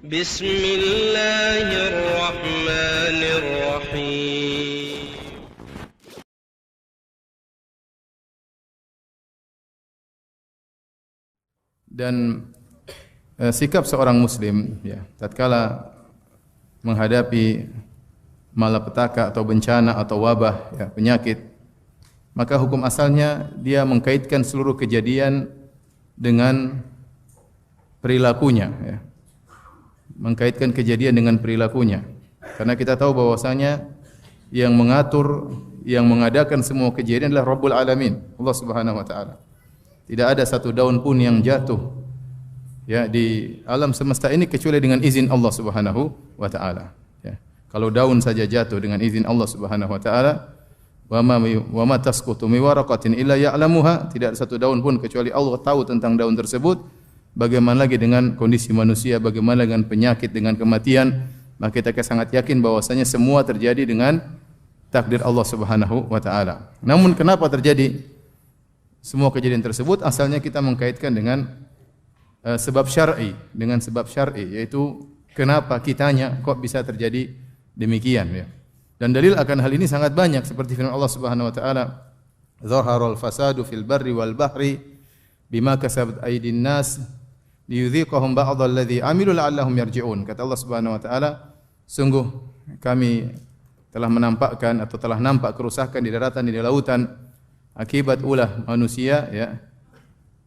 Bismillahirrahmanirrahim. Dan sikap seorang muslim ya, tatkala menghadapi malapetaka atau bencana atau wabah ya, penyakit, maka hukum asalnya dia mengkaitkan seluruh kejadian dengan perilakunya ya. Mengkaitkan kejadian dengan perilakunya. Karena kita tahu bahwasanya yang mengatur, yang mengadakan semua kejadian adalah Rabbul Alamin, Allah Subhanahu wa taala. Tidak ada satu daun pun yang jatuh ya di alam semesta ini kecuali dengan izin Allah Subhanahu wa taala ya. Kalau daun saja jatuh dengan izin Allah Subhanahu wa taala, wa ma tasqutu min waraqatin illa ya'lamuha, tidak ada satu daun pun kecuali Allah tahu tentang daun tersebut. Bagaimana lagi dengan kondisi manusia, bagaimana dengan penyakit, dengan kematian, maka kita sangat yakin bahwasanya semua terjadi dengan takdir Allah Subhanahu wa taala. Namun kenapa terjadi semua kejadian tersebut? Asalnya kita mengkaitkan dengan sebab syar'i, dengan sebab syar'i, yaitu kenapa kitanya kok bisa terjadi demikian ya. Dan dalil akan hal ini sangat banyak seperti firman Allah Subhanahu wa taala, "Zaharal fasadu fil barri wal bahri bima kasabat aydin nas liyudhiqahum ba'dal ladzi amilu la'allahum yarji'un." Kata Allah Subhanahu wa taala, sungguh kami telah menampakkan atau telah nampak kerusakan di daratan, di lautan akibat ulah manusia ya.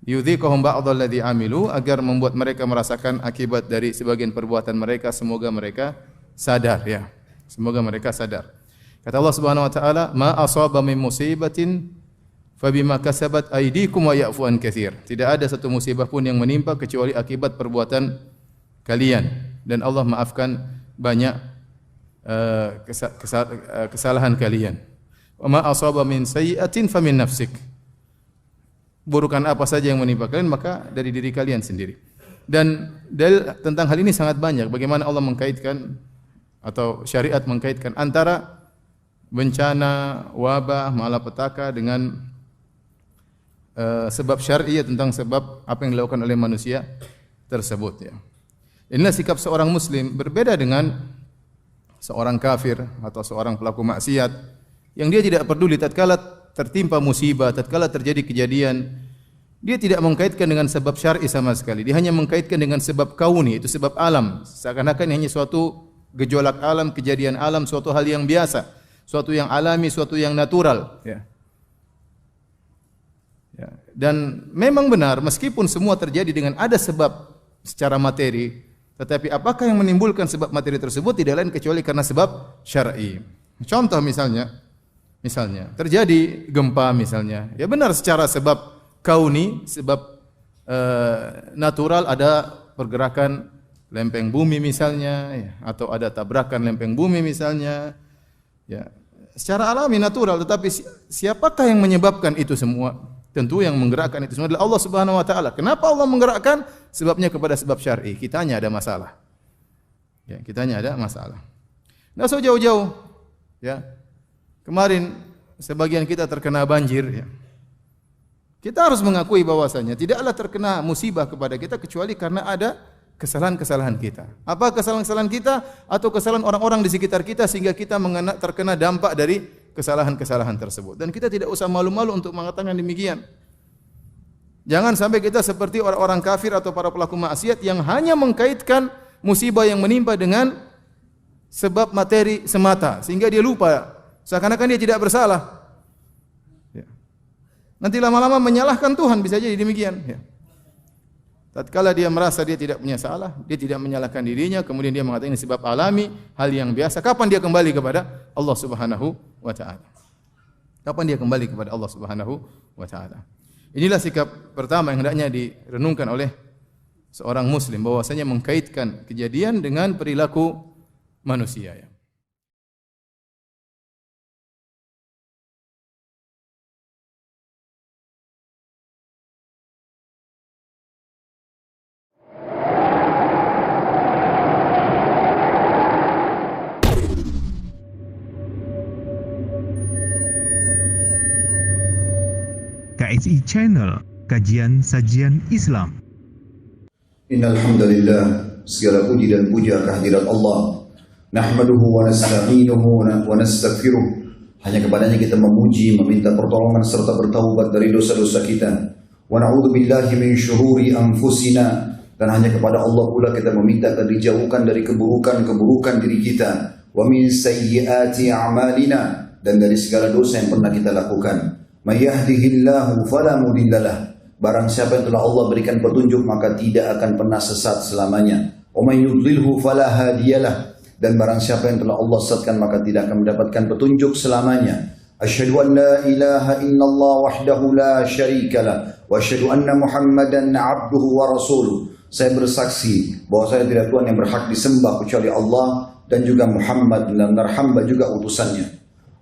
Yudhiqahum ba'dal ladzi amilu, agar membuat mereka merasakan akibat dari sebagian perbuatan mereka, semoga mereka sadar ya. Semoga mereka sadar. Kata Allah Subhanahu wa taala, "Ma asaba min musibatin fabima kasabat aydikum wa ya'fu an katsir." Tidak ada satu musibah pun yang menimpa kecuali akibat perbuatan kalian, dan Allah maafkan banyak kesalahan kalian. Wa ma asaba min sayyi'atin famin nafsik. Burukan apa saja yang menimpa kalian maka dari diri kalian sendiri. Dan dalil tentang hal ini sangat banyak, bagaimana Allah mengkaitkan atau syariat mengkaitkan antara bencana, wabah, malapetaka dengan sebab syar'i tentang sebab apa yang dilakukan oleh manusia tersebut ya. Inilah sikap seorang muslim, berbeda dengan seorang kafir atau seorang pelaku maksiat yang dia tidak peduli tatkala tertimpa musibah, tatkala terjadi kejadian, dia tidak mengkaitkan dengan sebab syar'i sama sekali. Dia hanya mengkaitkan dengan sebab kauni, itu sebab alam. Seakan-akan hanya suatu gejolak alam, kejadian alam, suatu hal yang biasa, suatu yang alami, suatu yang natural ya. Ya. Dan memang benar, meskipun semua terjadi dengan ada sebab secara materi, tetapi apakah yang menimbulkan sebab materi tersebut tidak lain kecuali karena sebab syar'i. Contoh misalnya terjadi gempa misalnya, ya benar secara sebab kauni, sebab natural, ada pergerakan lempeng bumi misalnya, ya, atau ada tabrakan lempeng bumi misalnya, ya secara alami natural. Tetapi siapakah yang menyebabkan itu semua? Tentu yang menggerakkan itu semua adalah Allah Subhanahu wa taala. Kenapa Allah menggerakkan? Sebabnya kepada sebab syar'i. Kitanya ada masalah. Ya, kitanya ada masalah. Enggak usah jauh-jauh. Ya. Kemarin sebagian kita terkena banjir ya. Kita harus mengakui bahwasanya tidaklah terkena musibah kepada kita kecuali karena ada kesalahan-kesalahan kita. Apa kesalahan-kesalahan kita atau kesalahan orang-orang di sekitar kita sehingga kita terkena dampak dari kesalahan-kesalahan tersebut. Dan kita tidak usah malu-malu untuk mengatakan demikian. Jangan sampai kita seperti orang-orang kafir atau para pelaku maksiat yang hanya mengkaitkan musibah yang menimpa dengan sebab materi semata, sehingga dia lupa, seakan-akan dia tidak bersalah. Ya. Nanti lama-lama menyalahkan Tuhan, bisa jadi demikian. Ya. Tatkala dia merasa dia tidak punya salah, dia tidak menyalahkan dirinya, kemudian dia mengatakan ini sebab alami, hal yang biasa. Kapan dia kembali kepada Allah Subhanahu wa taala? Kapan dia kembali kepada Allah Subhanahu wa taala? Inilah sikap pertama yang hendaknya direnungkan oleh seorang muslim, bahwasanya mengkaitkan kejadian dengan perilaku manusia ya. KSI Channel, kajian sajian Islam. Innal hamdalillah, Segala puji dan puja kehadirat Allah. Nahmaduhu wa nasta'inuhu wa nastaghfiruh. Hanya kepadanya kita memuji, meminta pertolongan serta bertaubat dari dosa-dosa kita. Wa na'udzu billahi min syururi anfusina. Dan hanya kepada Allah pula kita meminta agar dijauhkan dari keburukan-keburukan diri kita. Wa min sayyiati a'malina. Dan dari segala dosa yang pernah kita lakukan. May yahdihillahu fala mudhillalah. Barang siapa yang telah Allah berikan petunjuk maka tidak akan pernah sesat selamanya. Wa may yudlilhu fala hadiyalah. Dan barang siapa yang telah Allah sesatkan maka tidak akan mendapatkan petunjuk selamanya. Asyhadu an la ilaha illallah wahdahu la syarikalah wa asyhadu anna Muhammadan 'abduhu wa rasuluh. Saya bersaksi bahwa saya tidak Tuhan yang berhak disembah kecuali Allah dan juga Muhammad benar-benar hamba juga utusannya.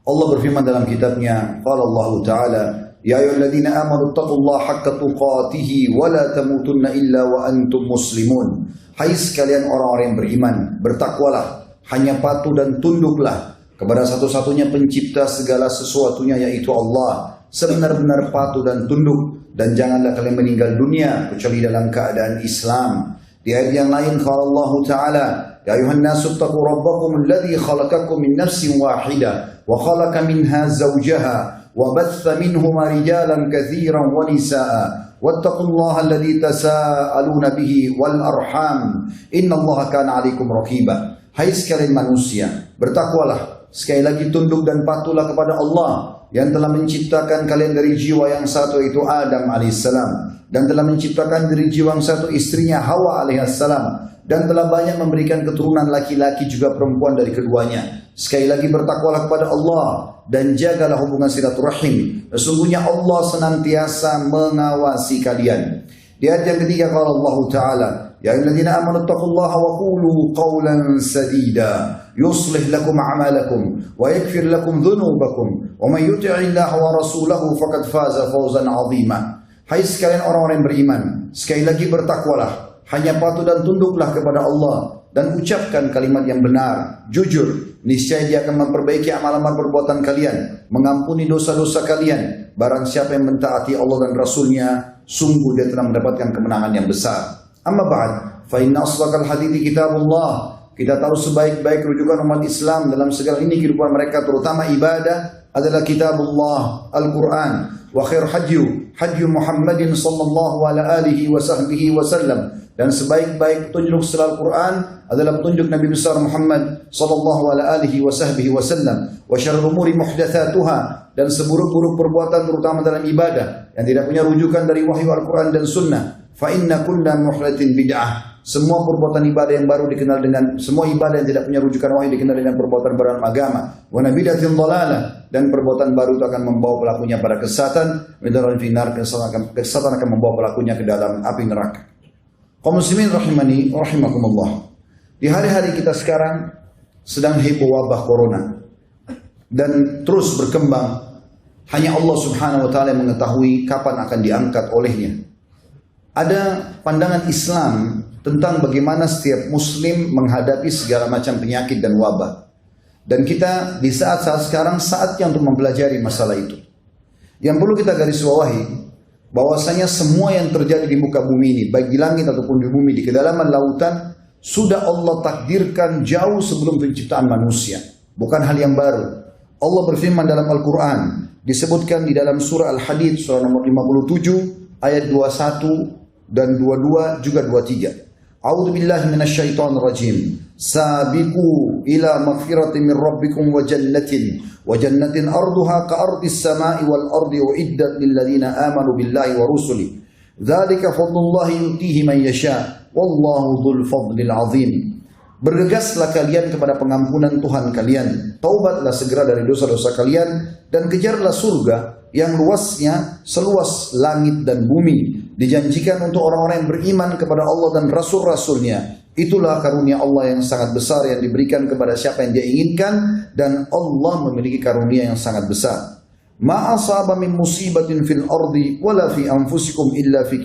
Allah berfirman dalam kitabnya, qala Allah Ta'ala, ya ayyuhalladzina amanu taqullaha haqqa tuqatih wa la tamutunna illa wa antum muslimun. Hai sekalian orang-orang yang beriman, bertakwalah, hanya patuh dan tunduklah kepada satu-satunya pencipta segala sesuatunya yaitu Allah. Sebenar-benar patuh dan tunduk. Dan janganlah kalian meninggal dunia kecuali dalam keadaan Islam. Di ayat yang lain qala Allah Ta'ala, ya ayuhan nasu taqu rabbakum alladhi khalaqakum min nafsin wahidah wa khalaqa minha zawjaha wa batha minhuma rijalan katsiran wa nisaa wattaqullaha alladhi tasaaluna bihi wal arham innallaha kana 'alaikum raqiba. Hai sekalian manusia, bertakwalah, sekali lagi tunduk dan patuhlah kepada Allah yang telah menciptakan kalian dari jiwa yang satu yaitu Adam alaihissalam, dan telah menciptakan dari jiwa yang satu istrinya Hawa alaihissalam, dan telah banyak memberikan keturunan laki-laki juga perempuan dari keduanya. Sekali lagi bertakwalah kepada Allah dan jagalah hubungan silaturahim. Sesungguhnya Allah senantiasa mengawasi kalian. Di ayat yang ketiga qala Allah Ta'ala, ya ayyuhalladzina amanu taqullaha wa qulu qawlan sadida yuslih lakum a'malakum wa yaghfir lakum dhunubakum wa may yuti'illaha wa rasulahu faqad faza fawzan 'azima. Hai sekalian orang-orang yang beriman, sekali lagi bertakwalah, hanya patuh dan tunduklah kepada Allah dan ucapkan kalimat yang benar, jujur. Niscaya Dia akan memperbaiki amalan perbuatan kalian, mengampuni dosa-dosa kalian. Barang siapa yang mentaati Allah dan Rasulnya, sungguh dia telah mendapatkan kemenangan yang besar. Amma ba'd, fa inna asdaqal hadithi kitabullah. Kita tahu sebaik-baik rujukan umat Islam dalam segala ini kehidupan mereka, terutama ibadah, adalah kitabullah, Al-Quran. Wa khair hadyu Muhammadin sallallahu ala alihi wa sahbihi wa sallam. Dan sebaik-baik petunjuk setelah Al-Quran adalah petunjuk Nabi besar Muhammad sallallahu ala alihi wa sahbihi wa sallam. Wa syarrul umuri muhdatsatuha. Dan seburuk-buruk perbuatan terutama dalam ibadah yang tidak punya rujukan dari wahyu Al-Quran dan Sunnah. Fa inna kulla muhdatsin bid'ah. Semua perbuatan ibadah yang baru dikenal dengan, semua ibadah yang tidak punya rujukan wahyu dikenal dengan perbuatan baru agama. Wa nabidatin dhalalah. Dan perbuatan baru itu akan membawa pelakunya pada kesesatan. Midaran finar, kesesatan akan membawa pelakunya ke dalam api neraka. Kaum muslimin rahimani rahimakumullah. Di hari-hari kita sekarang sedang heboh wabah corona dan terus berkembang. Hanya Allah Subhanahu wa taala yang mengetahui kapan akan diangkat olehnya. Ada pandangan Islam tentang bagaimana setiap muslim menghadapi segala macam penyakit dan wabah. Dan kita di saat-saat sekarang saatnya untuk mempelajari masalah itu. Yang perlu kita garis bawahi, bahwasanya semua yang terjadi di muka bumi ini, baik di langit ataupun di bumi, di kedalaman lautan, sudah Allah takdirkan jauh sebelum penciptaan manusia. Bukan hal yang baru. Allah berfirman dalam Al-Quran, disebutkan di dalam surah Al-Hadid, surah nomor 57, ayat 21 dan 22 juga 23. A'udzu billahi minasyaitonir rajim. Sabiqu ila maghfiratin min rabbikum wa jannatin arduha ka ardis samai wal ardi uiddat lil ladzina amanu billahi wa rusuli. Dzalika fadlullahi yutihi man yasha wallahu dzul fadlil azim. Bergegaslah kalian kepada pengampunan Tuhan kalian, taubatlah segera dari dosa-dosa kalian dan kejarlah surga yang luasnya seluas langit dan bumi. Dijanjikan untuk orang-orang yang beriman kepada Allah dan Rasul-Rasulnya. Itulah karunia Allah yang sangat besar yang diberikan kepada siapa yang Dia inginkan, dan Allah memiliki karunia yang sangat besar. Ma asaba min musibatin fil ardi wala fi anfusikum illa fi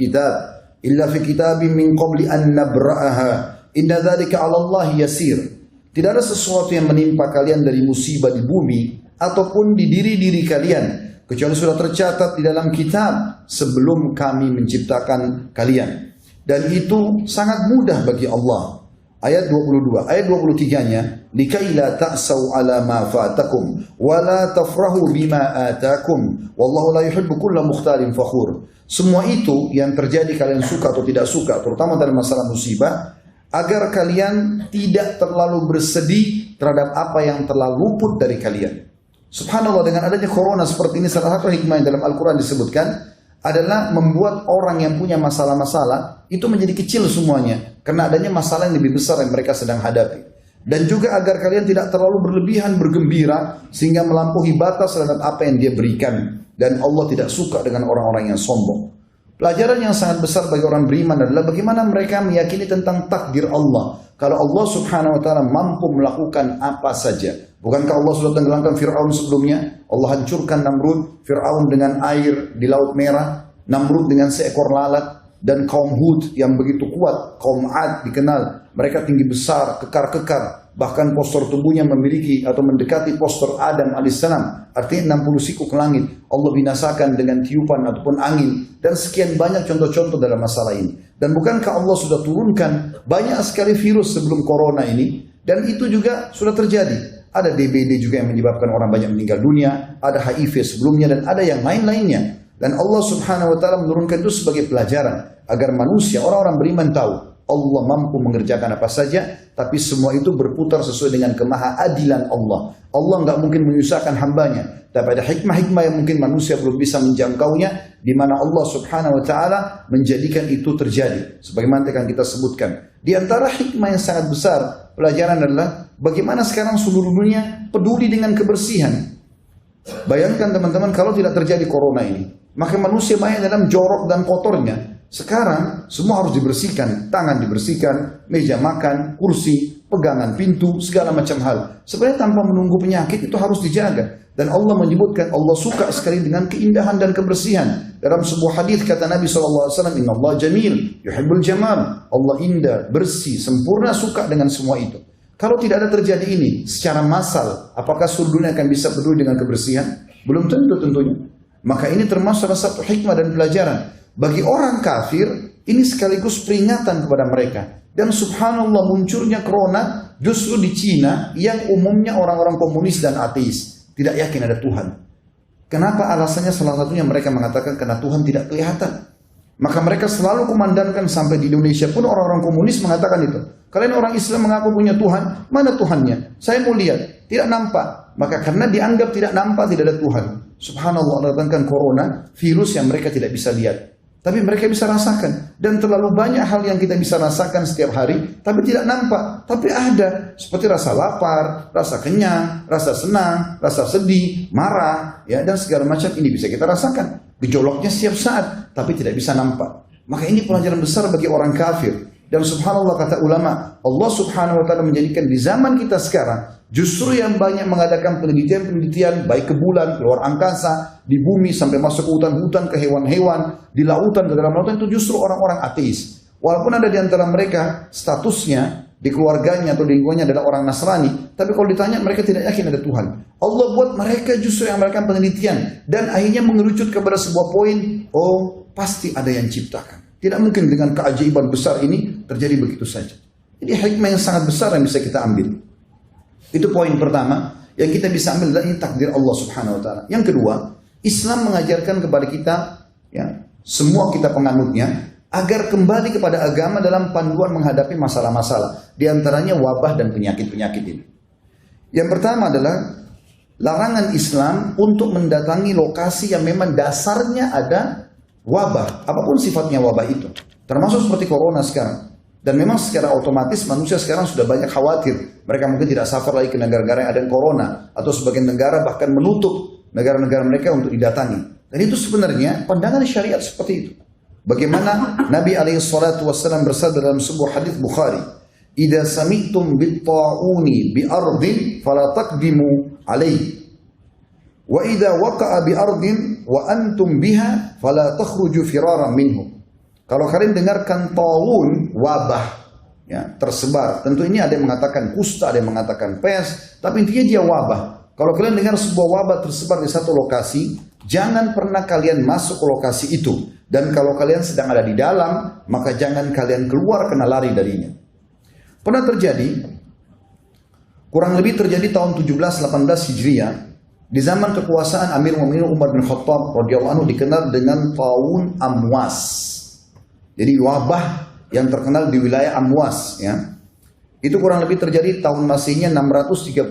kitabin min qabli an nabra'aha. Inna dzalika 'ala Allah yasir. Tidak ada sesuatu yang menimpa kalian dari musibah di bumi ataupun di diri-diri kalian kecuali sudah tercatat di dalam kitab sebelum kami menciptakan kalian. Dan itu sangat mudah bagi Allah. Ayat 22. Ayat 23-nya, likai la ta'sau ala ma fatakum wa la tafrahu bima atakum wallahu la yuhibbu kulla mukhtalin fakhur. Semua itu yang terjadi kalian suka atau tidak suka, terutama dalam masalah musibah, agar kalian tidak terlalu bersedih terhadap apa yang telah luput dari kalian. Subhanallah, dengan adanya corona seperti ini, salah satu hikmah yang dalam Al-Quran disebutkan adalah membuat orang yang punya masalah-masalah itu menjadi kecil semuanya, karena adanya masalah yang lebih besar yang mereka sedang hadapi. Dan juga agar kalian tidak terlalu berlebihan bergembira sehingga melampaui batas terhadap apa yang dia berikan. Dan Allah tidak suka dengan orang-orang yang sombong. Pelajaran yang sangat besar bagi orang beriman adalah bagaimana mereka meyakini tentang takdir Allah. Kalau Allah subhanahu wa ta'ala mampu melakukan apa saja. Bukankah Allah sudah tenggelamkan Fir'aun sebelumnya? Allah hancurkan Namrud, Fir'aun dengan air di Laut Merah, Namrud dengan seekor lalat, dan kaum Hud yang begitu kuat, kaum Ad dikenal. Mereka tinggi besar, kekar-kekar. Bahkan postur tubuhnya memiliki atau mendekati postur Adam alaihissalam. Artinya 60 siku ke langit. Allah binasakan dengan tiupan ataupun angin. Dan sekian banyak contoh-contoh dalam masalah ini. Dan bukankah Allah sudah turunkan banyak sekali virus sebelum corona ini. Dan itu juga sudah terjadi. Ada DBD juga yang menyebabkan orang banyak meninggal dunia. Ada HIV sebelumnya dan ada yang lain-lainnya. Dan Allah subhanahu wa ta'ala menurunkan itu sebagai pelajaran. Agar manusia, orang-orang beriman tahu. Allah mampu mengerjakan apa saja, tapi semua itu berputar sesuai dengan kemahaadilan Allah. Allah nggak mungkin menyusahkan hambanya, tapi ada hikmah-hikmah yang mungkin manusia belum bisa menjangkaunya, di mana Allah subhanahu wa ta'ala menjadikan itu terjadi. Sebagaimana akan kita sebutkan. Di antara hikmah yang sangat besar, pelajaran adalah bagaimana sekarang seluruh dunia peduli dengan kebersihan. Bayangkan teman-teman kalau tidak terjadi corona ini, maka manusia banyak dalam jorok dan kotornya. Sekarang semua harus dibersihkan, tangan dibersihkan, meja makan, kursi, pegangan pintu, segala macam hal. Sebenarnya tanpa menunggu penyakit itu harus dijaga. Dan Allah menyebutkan Allah suka sekali dengan keindahan dan kebersihan. Dalam sebuah hadis kata Nabi SAW, Inna Allah jamil, yuhibbul jamal. Allah indah, bersih, sempurna, suka dengan semua itu. Kalau tidak ada terjadi ini secara massal, apakah seluruh dunia akan bisa peduli dengan kebersihan? Belum tentu tentunya. Maka ini termasuk salah satu hikmah dan pelajaran. Bagi orang kafir, ini sekaligus peringatan kepada mereka. Dan subhanallah munculnya corona justru di Cina yang umumnya orang-orang komunis dan ateis. Tidak yakin ada Tuhan. Kenapa? Alasannya salah satunya mereka mengatakan karena Tuhan tidak kelihatan. Maka mereka selalu kumandangkan sampai di Indonesia pun orang-orang komunis mengatakan itu. Kalian orang Islam mengaku punya Tuhan, mana Tuhannya? Saya mau lihat, tidak nampak. Maka karena dianggap tidak nampak, tidak ada Tuhan. Subhanallah, Allah datangkan corona, virus yang mereka tidak bisa lihat. Tapi mereka bisa rasakan. Dan terlalu banyak hal yang kita bisa rasakan setiap hari, tapi tidak nampak. Tapi ada. Seperti rasa lapar, rasa kenyang, rasa senang, rasa sedih, marah. Ya, dan segala macam ini bisa kita rasakan. Gejolaknya setiap saat, tapi tidak bisa nampak. Maka ini pelajaran besar bagi orang kafir. Dan subhanallah kata ulama, Allah subhanahu wa ta'ala menjadikan di zaman kita sekarang, justru yang banyak mengadakan penelitian-penelitian, baik ke bulan, keluar angkasa, di bumi, sampai masuk ke hutan-hutan, ke hewan-hewan, di lautan, ke dalam lautan, itu justru orang-orang ateis. Walaupun ada di antara mereka, statusnya, di keluarganya atau di lingkungannya adalah orang Nasrani, tapi kalau ditanya mereka tidak yakin ada Tuhan. Allah buat mereka justru yang melakukan penelitian, dan akhirnya mengerucut kepada sebuah poin, oh pasti ada yang ciptakan. Tidak mungkin dengan keajaiban besar ini terjadi begitu saja. Jadi hikmah yang sangat besar yang bisa kita ambil. Itu poin pertama yang kita bisa ambil adalah ini takdir Allah subhanahu wa ta'ala. Yang kedua, Islam mengajarkan kepada kita, ya, semua kita penganutnya, agar kembali kepada agama dalam panduan menghadapi masalah-masalah. Di antaranya wabah dan penyakit-penyakit ini. Yang pertama adalah larangan Islam untuk mendatangi lokasi yang memang dasarnya ada wabah, apapun sifatnya wabah itu, termasuk seperti corona sekarang. Dan memang secara otomatis manusia sekarang sudah banyak khawatir. Mereka mungkin tidak safar lagi ke negara-negara yang ada corona, atau sebagian negara bahkan menutup negara-negara mereka untuk didatangi. Dan itu sebenarnya pandangan syariat seperti itu. Bagaimana Nabi SAW bersabda dalam sebuah hadis Bukhari, "Idza sami'tum bit-ta'uni bi ardin fala taqdimu alaihi." Wa idza waqa'a bi ardin wa antum biha fala takhruju firaran minhu. Kalau kalian dengarkan ta'un, wabah, ya, tersebar. Tentu ini ada yang mengatakan kusta, ada yang mengatakan pes, tapi intinya dia wabah. Kalau kalian dengar sebuah wabah tersebar di satu lokasi, jangan pernah kalian masuk ke lokasi itu. Dan kalau kalian sedang ada di dalam, maka jangan kalian keluar kena lari darinya. Pernah terjadi, kurang lebih terjadi tahun 17-18 Hijriah, di zaman kekuasaan Amir Mu'minin Umar bin Khattab radhiyallahu anhu, dikenal dengan Taun Amwas. Jadi wabah yang terkenal di wilayah Amwas, ya. Itu kurang lebih terjadi tahun Masihnya 639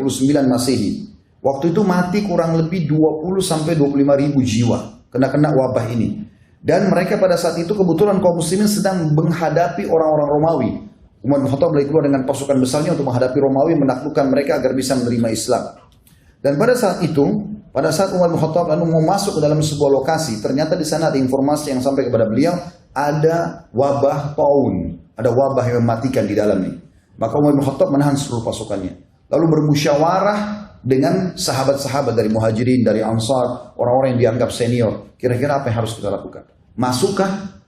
Masehi. Waktu itu mati kurang lebih 20 sampai 25 ribu jiwa kena wabah ini. Dan mereka pada saat itu kebetulan kaum muslimin sedang menghadapi orang-orang Romawi. Umar bin Khattab keluar dengan pasukan besarnya untuk menghadapi Romawi, menaklukkan mereka agar bisa menerima Islam. Dan pada saat itu, pada saat Umar bin Khattab lalu mau masuk ke dalam sebuah lokasi, ternyata di sana ada informasi yang sampai kepada beliau, ada wabah taun, ada wabah yang mematikan di dalamnya. Maka Umar bin Khattab menahan seluruh pasukannya, lalu bermusyawarah dengan sahabat-sahabat dari Muhajirin, dari Ansar, orang-orang yang dianggap senior. Kira-kira apa yang harus kita lakukan? Masukkah?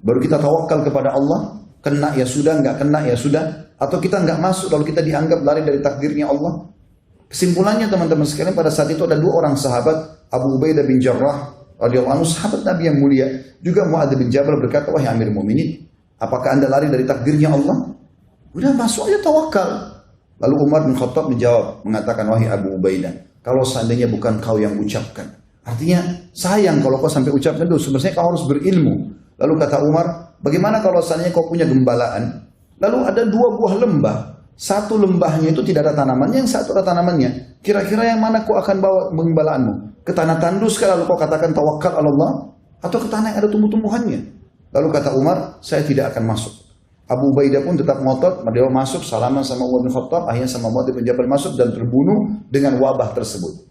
Baru kita tawakal kepada Allah? Kena ya sudah, nggak kena ya sudah? Atau kita nggak masuk lalu kita dianggap lari dari takdirnya Allah? Kesimpulannya teman-teman sekalian, pada saat itu ada dua orang sahabat, Abu Ubaidah bin Jarrah radhiyallahu anhu, sahabat Nabi yang mulia, juga Muadz bin Jabal, berkata, wahai Amir Mu'minin, apakah anda lari dari takdirnya Allah? Udah masuk aja, tawakal. Lalu Umar bin Khattab menjawab, mengatakan, wahai Abu Ubaidah, kalau seandainya bukan kau yang ucapkan, artinya sayang kalau kau sampai ucapkan itu, sebenarnya kau harus berilmu. Lalu kata Umar, bagaimana kalau seandainya kau punya gembalaan, lalu ada dua buah lembah, satu lembahnya itu tidak ada tanamannya, yang satu ada tanamannya, kira-kira yang mana kau akan bawa gembalaanmu? Ke tanah tandus lalu kau katakan tawakal Allah, atau ke tanah yang ada tumbuh-tumbuhannya? Lalu kata Umar, saya tidak akan masuk. Abu Ubaidah pun tetap ngotot, dia masuk, salaman sama Umar bin Khattab, akhirnya sama Muadz bin Jabal masuk dan terbunuh dengan wabah tersebut.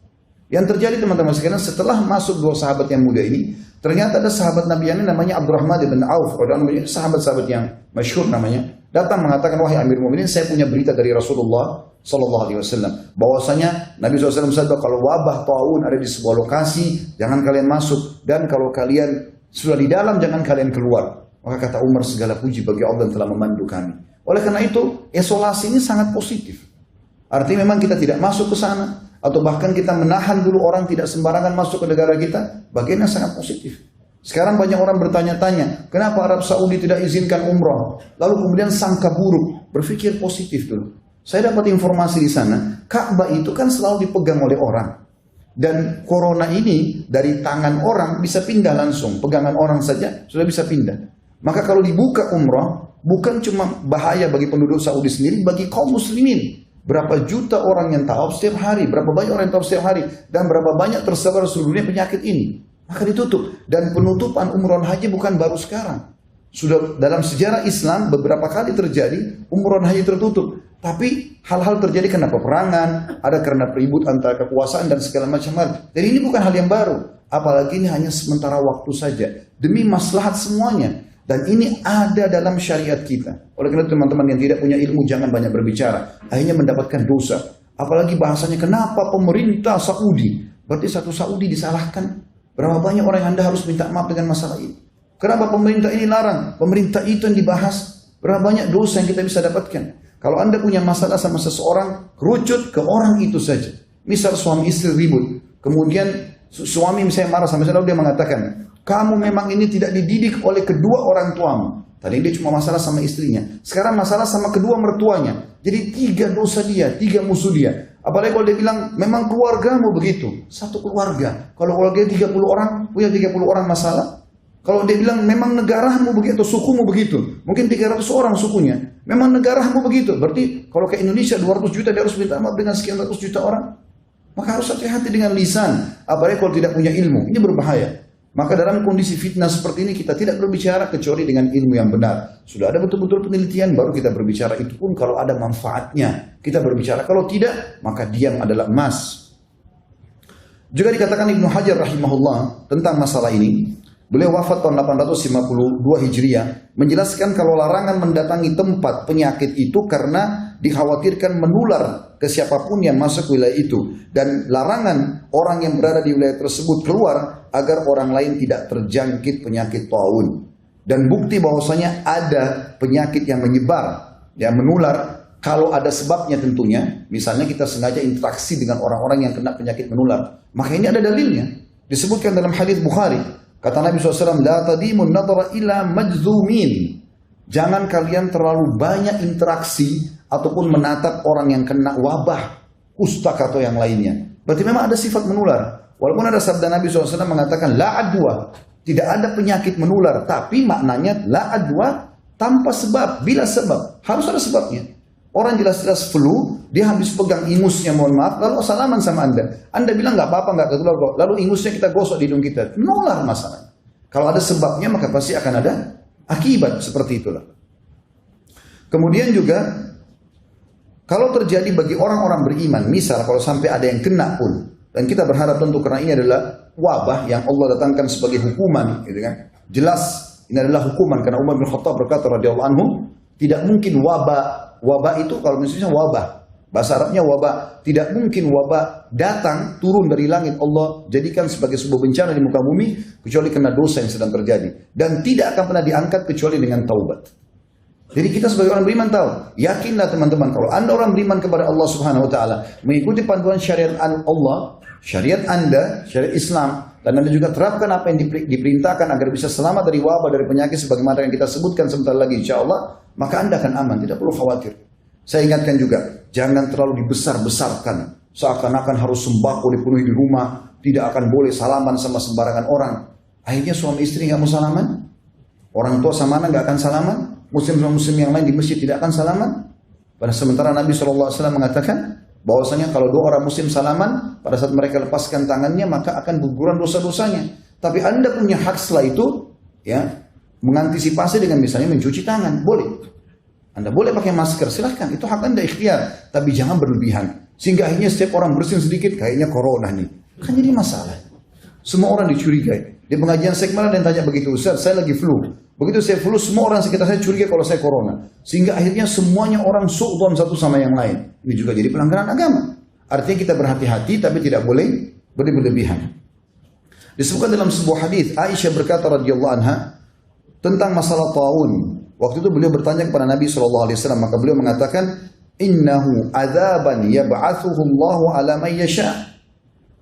Yang terjadi teman-teman sekalian, setelah masuk dua sahabat yang muda ini, ternyata ada sahabat Nabi yang namanya Abdurrahman bin Auf, sahabat-sahabat yang masyhur namanya, datang mengatakan, wahai Amir Mu'minin, saya punya berita dari Rasulullah Sallallahu Alaihi Wasallam, bahwasanya Nabi SAW bersabda, kalau wabah taun ada di sebuah lokasi, jangan kalian masuk, dan kalau kalian sudah di dalam, jangan kalian keluar. Maka kata Umar, segala puji bagi Allah yang telah memandu kami. Oleh karena itu, isolasi ini sangat positif. Artinya memang kita tidak masuk ke sana, atau bahkan kita menahan dulu orang tidak sembarangan masuk ke negara kita, bagian yang sangat positif. Sekarang banyak orang bertanya-tanya, kenapa Arab Saudi tidak izinkan umrah? Lalu kemudian sangka buruk, berpikir positif dulu. Saya dapat informasi di sana, Ka'bah itu kan selalu dipegang oleh orang. Dan corona ini dari tangan orang bisa pindah langsung, pegangan orang saja sudah bisa pindah. Maka kalau dibuka umrah, bukan cuma bahaya bagi penduduk Saudi sendiri, bagi kaum muslimin. Berapa juta orang yang tawaf setiap hari, berapa banyak orang yang tawaf setiap hari, dan berapa banyak tersebar seluruh dunia penyakit ini. Maka ditutup. Dan penutupan umrah haji bukan baru sekarang. Sudah dalam sejarah Islam beberapa kali terjadi umrah haji tertutup. Tapi hal-hal terjadi karena peperangan, ada karena ribut antara kekuasaan dan segala macam hal. Jadi ini bukan hal yang baru. Apalagi ini hanya sementara waktu saja. Demi maslahat semuanya. Dan ini ada dalam syariat kita. Oleh karena teman-teman yang tidak punya ilmu jangan banyak berbicara. Akhirnya mendapatkan dosa. Apalagi bahasanya kenapa pemerintah Saudi. Berarti satu Saudi disalahkan. Berapa banyak orang yang Anda harus minta maaf dengan masalah ini. Kenapa pemerintah ini larang. Pemerintah itu yang dibahas. Berapa banyak dosa yang kita bisa dapatkan. Kalau Anda punya masalah sama seseorang, kerucut ke orang itu saja. Misal suami istri ribut. Kemudian suami misalnya marah sama saya, lalu dia mengatakan, kamu memang ini tidak dididik oleh kedua orang tuamu. Tadi dia cuma masalah sama istrinya. Sekarang masalah sama kedua mertuanya. Jadi 3 dosa dia, 3 musuh dia. Apalagi kalau dia bilang, memang keluargamu begitu. Satu keluarga. Kalau keluarga 30 orang, punya 30 orang masalah. Kalau dia bilang, memang negaramu begitu, atau sukumu begitu. Mungkin 300 orang sukunya. Memang negaramu begitu. Berarti kalau ke Indonesia 200 juta, dia harus minta maaf dengan sekian ratus juta orang. Maka harus hati-hati dengan lisan. Apalagi kalau tidak punya ilmu. Ini berbahaya. Maka dalam kondisi fitnah seperti ini kita tidak berbicara kecuali dengan ilmu yang benar. Sudah ada betul-betul penelitian baru kita berbicara, itu pun kalau ada manfaatnya kita berbicara. Kalau tidak maka diam adalah emas. Juga dikatakan Ibnu Hajar rahimahullah tentang masalah ini. Beliau wafat tahun 852 Hijriah, menjelaskan kalau larangan mendatangi tempat penyakit itu karena dikhawatirkan menular ke siapapun yang masuk wilayah itu, dan larangan orang yang berada di wilayah tersebut keluar agar orang lain tidak terjangkit penyakit taun. Dan bukti bahwasanya ada penyakit yang menyebar, yang menular, kalau ada sebabnya tentunya, misalnya kita sengaja interaksi dengan orang-orang yang kena penyakit menular, maka ini ada dalilnya. Disebutkan dalam hadis Bukhari. Kata Nabi SAW, la tadimun nadara ila majzumin. Jangan kalian terlalu banyak interaksi ataupun menatap orang yang kena wabah, kusta atau yang lainnya. Berarti memang ada sifat menular. Walaupun ada sabda Nabi SAW mengatakan la adwa, tidak ada penyakit menular, tapi maknanya la adwa tanpa sebab, bila sebab, harus ada sebabnya. Orang jelas-jelas flu, dia habis pegang ingusnya, mohon maaf, lalu salaman sama Anda. Anda bilang nggak apa-apa, nggak ketular kok. Lalu ingusnya kita gosok di hidung kita, menular masalahnya. Kalau ada sebabnya maka pasti akan ada akibat, seperti itulah. Kemudian juga kalau terjadi bagi orang-orang beriman, misal kalau sampai ada yang kena pun, dan kita berharap tentu karena ini adalah wabah yang Allah datangkan sebagai hukuman, gitu kan? Jelas ini adalah hukuman karena Umar bin Khattab berkata radhiyallahu anhu, tidak mungkin wabah itu kalau misalnya wabah, bahasa Arabnya wabah, tidak mungkin wabah datang turun dari langit Allah jadikan sebagai sebuah bencana di muka bumi kecuali karena dosa yang sedang terjadi, dan tidak akan pernah diangkat kecuali dengan taubat. Jadi kita sebagai orang beriman tahu, yakinlah teman-teman, kalau Anda orang beriman kepada Allah Subhanahu wa taala, mengikuti panduan syariat Allah, syariat Anda, syariat Islam, dan Anda juga terapkan apa yang diperintahkan agar bisa selamat dari wabah, dari penyakit sebagaimana yang kita sebutkan sebentar lagi insyaallah, maka Anda akan aman, tidak perlu khawatir. Saya ingatkan juga, jangan terlalu dibesar-besarkan, seakan-akan harus sembako dipenuhi di rumah, tidak akan boleh salaman sama sembarangan orang. Akhirnya suami istri nggak mau salaman, orang tua sama anak nggak akan salaman, muslim yang lain di masjid tidak akan salaman. Pada sementara Nabi SAW mengatakan bahwasanya kalau dua orang muslim salaman, pada saat mereka lepaskan tangannya maka akan guguran dosa-dosanya. Tapi Anda punya hak setelah itu, ya, mengantisipasi dengan misalnya mencuci tangan, boleh. Anda boleh pakai masker, silahkan, itu hak Anda ikhtiar, tapi jangan berlebihan. Sehingga akhirnya setiap orang bersin sedikit, kayaknya corona nih, kan jadi masalah. Semua orang dicurigai. Di pengajian saya kemarin ada yang tanya begitu, Ustaz, saya lagi flu. Begitu saya flu, semua orang sekitar saya curiga kalau saya corona. Sehingga akhirnya semuanya orang su'udhan satu sama yang lain. Ini juga jadi pelanggaran agama. Artinya kita berhati-hati tapi tidak boleh berlebihan. Disebutkan dalam sebuah hadis, Aisyah berkata radhiyallahu anha tentang masalah taun. Waktu itu beliau bertanya kepada Nabi SAW, maka beliau mengatakan, Innahu adzaban yab'athuhu Allahu ala man yasha'.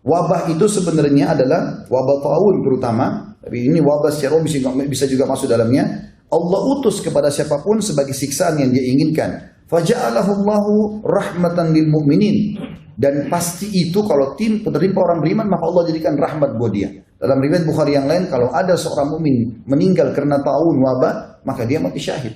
Wabah itu sebenarnya adalah wabah taun terutama, tapi ini wabah secara umum bisa juga masuk dalamnya. Allah utus kepada siapapun sebagai siksaan yang dia inginkan. Faja'alahu Allahu rahmatan lil mu'minin. Dan pasti itu kalau penerima orang beriman maka Allah jadikan rahmat buat dia. Dalam riwayat Bukhari yang lain, kalau ada seorang mukmin meninggal karena taun wabah, maka dia mati syahid.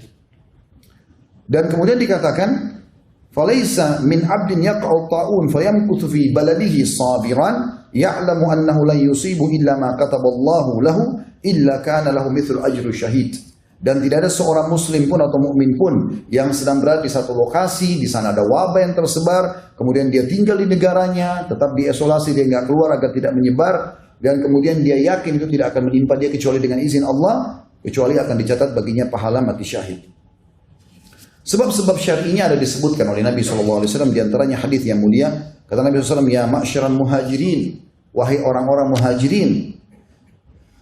Dan kemudian dikatakan, فَلَيْسَ مِنْ عَبْدٍ يَقْعُ الطَّاعُونَ فَيَمْكُثُ فِي بَلَدِهِ صَابِرًا يَعْلَمُ أَنَّهُ لَنْ يُصِيبُ إِلَّا مَا كَتَبَ اللَّهُ لَهُ إِلَّا كَانَ لَهُ مِثْلُ أَجْرِ الشَّهِيدِ. Dan tidak ada seorang muslim pun atau mukmin pun yang sedang berada di satu lokasi, di sana ada wabah yang tersebar, kemudian dia tinggal di negaranya, tetap diisolasi, dia nggak keluar agar tidak menyebar, dan kemudian dia yakin itu tidak akan menimpa dia kecuali dengan izin Allah, kecuali akan dicatat baginya pahala mati syahid. Sebab-sebab syar'inya ada disebutkan oleh Nabi SAW, di antaranya hadis yang mulia. Kata Nabi SAW, Ya ma'syaral muhajirin, wahai orang-orang muhajirin,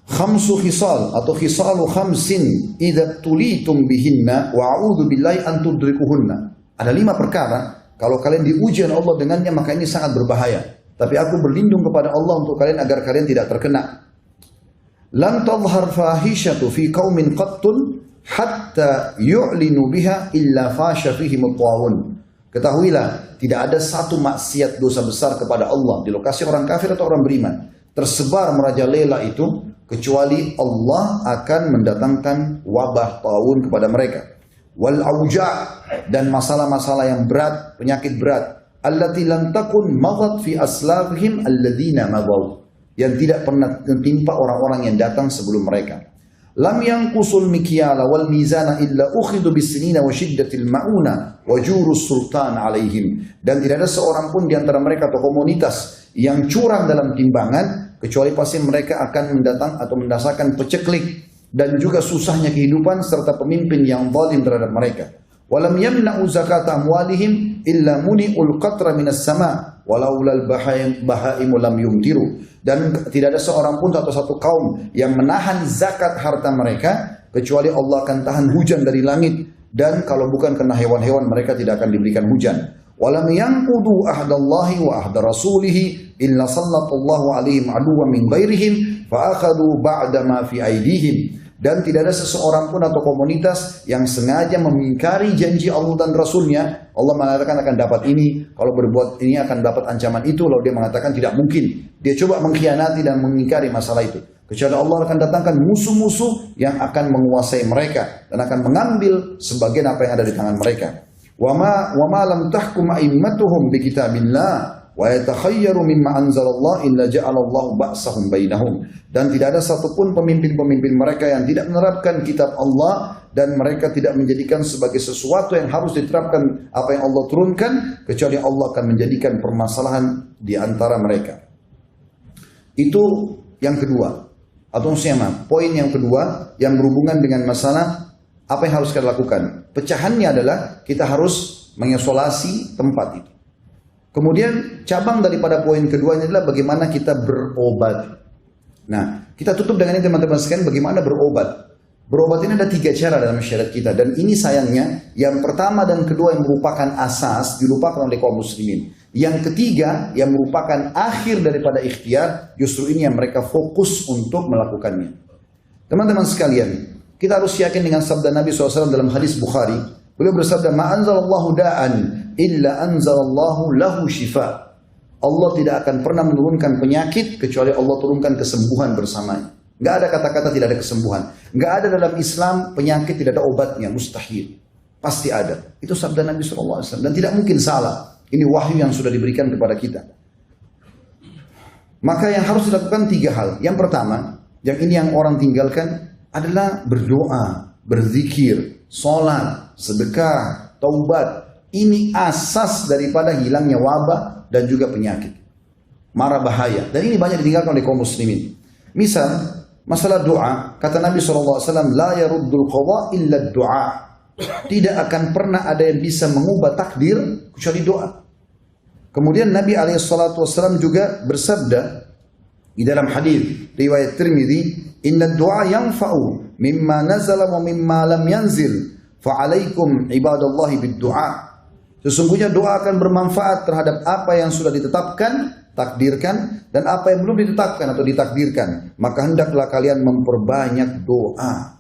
khamsu khisal atau khisalu khamsin idza tulitum bihinna wa a'udzu billahi an tudrikuhunna. Ada 5 perkara, kalau kalian diuji oleh Allah dengannya maka ini sangat berbahaya. Tapi aku berlindung kepada Allah untuk kalian agar kalian tidak terkena. Lan tadhhar fahishatu fi qaumin qattun hatta yu'linu biha illa fasha fihim at-ta'un. Ketahuilah, tidak ada satu maksiat dosa besar kepada Allah di lokasi orang kafir atau orang beriman tersebar merajalela itu kecuali Allah akan mendatangkan wabah taun kepada mereka. Wal auja' dan masalah-masalah yang berat, penyakit berat. Allati lam takun madat fi aslafihim alladzina madaw. Yang tidak pernah menimpa orang-orang yang datang sebelum mereka. Lam yanqusul mikyala wal mizana illa ukhidu bisinina wa shiddatil mauna wa jurus sultan alaihim. Dan tidak ada seorang pun di antara mereka atau komunitas yang curang dalam timbangan kecuali pasti mereka akan mendasakan peceklik dan juga susahnya kehidupan serta pemimpin yang zalim terhadap mereka. Walam yamna'u zakata amwalihim illa muni'ul qatra minas sama walaulal bahaimu lam yumtiru. Dan tidak ada seorang pun atau satu kaum yang menahan zakat harta mereka kecuali Allah akan tahan hujan dari langit, dan kalau bukan karena hewan-hewan mereka tidak akan diberikan hujan. Walam yanqudu ahdallahi wa ahda rasulihi illa sallallahu alaihim aduwwan min ghairihim fa akhadhu ba'da ma fi aidihim. Dan tidak ada seseorang pun atau komunitas yang sengaja mengingkari janji Allah dan Rasulnya. Allah mengatakan akan dapat ini, kalau berbuat ini akan dapat ancaman itu. Lalu dia mengatakan tidak mungkin. Dia coba mengkhianati dan mengingkari masalah itu. Kecuali Allah akan datangkan musuh-musuh yang akan menguasai mereka dan akan mengambil sebagian apa yang ada di tangan mereka. Wa ma lam tahkum a'immatuhum bi kitabillah wa yatakhayyaru mimma anzalallah illa ja'alallahu ba'sahum bainahum. Dan tidak ada satupun pemimpin-pemimpin mereka yang tidak menerapkan kitab Allah dan mereka tidak menjadikan sebagai sesuatu yang harus diterapkan apa yang Allah turunkan, kecuali Allah akan menjadikan permasalahan di antara mereka. Itu yang kedua. Atau maksudnya poin yang kedua yang berhubungan dengan masalah apa yang harus kita lakukan. Pecahannya adalah kita harus mengisolasi tempat itu. Kemudian cabang daripada poin kedua ini adalah bagaimana kita berobat. Nah, kita tutup dengan ini teman-teman sekalian, bagaimana berobat. Berobat ini ada 3 cara dalam syariat kita. Dan ini sayangnya yang pertama dan kedua yang merupakan asas dilupakan oleh kaum muslimin. Yang ketiga yang merupakan akhir daripada ikhtiar, justru ini yang mereka fokus untuk melakukannya. Teman-teman sekalian, kita harus yakin dengan sabda Nabi SAW dalam hadis Bukhari. Beliau bersabda, "Ma anzalallahu da'an illa anzalallahu lahu shifa." Allah tidak akan pernah menurunkan penyakit kecuali Allah turunkan kesembuhan bersamanya. Enggak ada kata-kata tidak ada kesembuhan. Enggak ada dalam Islam penyakit tidak ada obatnya, mustahil. Pasti ada. Itu sabda Nabi SAW dan tidak mungkin salah. Ini wahyu yang sudah diberikan kepada kita. Maka yang harus dilakukan 3 hal. Yang pertama, yang ini yang orang tinggalkan adalah berdoa, berzikir, sholat, sedekah, taubat. Ini asas daripada hilangnya wabah dan juga penyakit. Mara bahaya. Dan ini banyak ditinggalkan oleh kaum muslimin. Misal, masalah doa, kata Nabi SAW, la yaruddul qadha illa doa. Tidak akan pernah ada yang bisa mengubah takdir kecuali doa. Kemudian Nabi SAW juga bersabda di dalam hadis riwayat Tirmidzi, "Inna du'a yanfa'u mimma nazala wa mimma lam yanzil, fa'alaikum ibadallahi bid-du'a." Sesungguhnya doa akan bermanfaat terhadap apa yang sudah ditetapkan, takdirkan, dan apa yang belum ditetapkan atau ditakdirkan. Maka hendaklah kalian memperbanyak doa.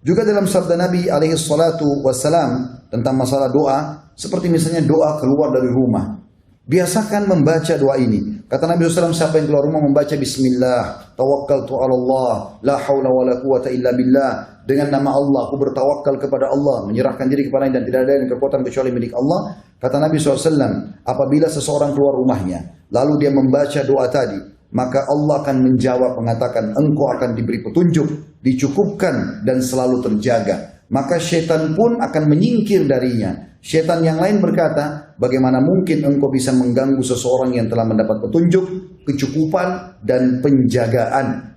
Juga dalam sabda Nabi SAW tentang masalah doa, seperti misalnya doa keluar dari rumah. Biasakan membaca doa ini. Kata Nabi SAW, siapa yang keluar rumah membaca Bismillah, tawakkaltu ala Allah, la hawla wa la quwata illa billah. Dengan nama Allah, aku bertawakal kepada Allah, menyerahkan diri kepadanya dan tidak ada yang kekuatan kecuali milik Allah. Kata Nabi SAW, apabila seseorang keluar rumahnya, lalu dia membaca doa tadi, maka Allah akan menjawab mengatakan, engkau akan diberi petunjuk, dicukupkan dan selalu terjaga. Maka syaitan pun akan menyingkir darinya. Syaitan yang lain berkata, bagaimana mungkin engkau bisa mengganggu seseorang yang telah mendapat petunjuk, kecukupan dan penjagaan.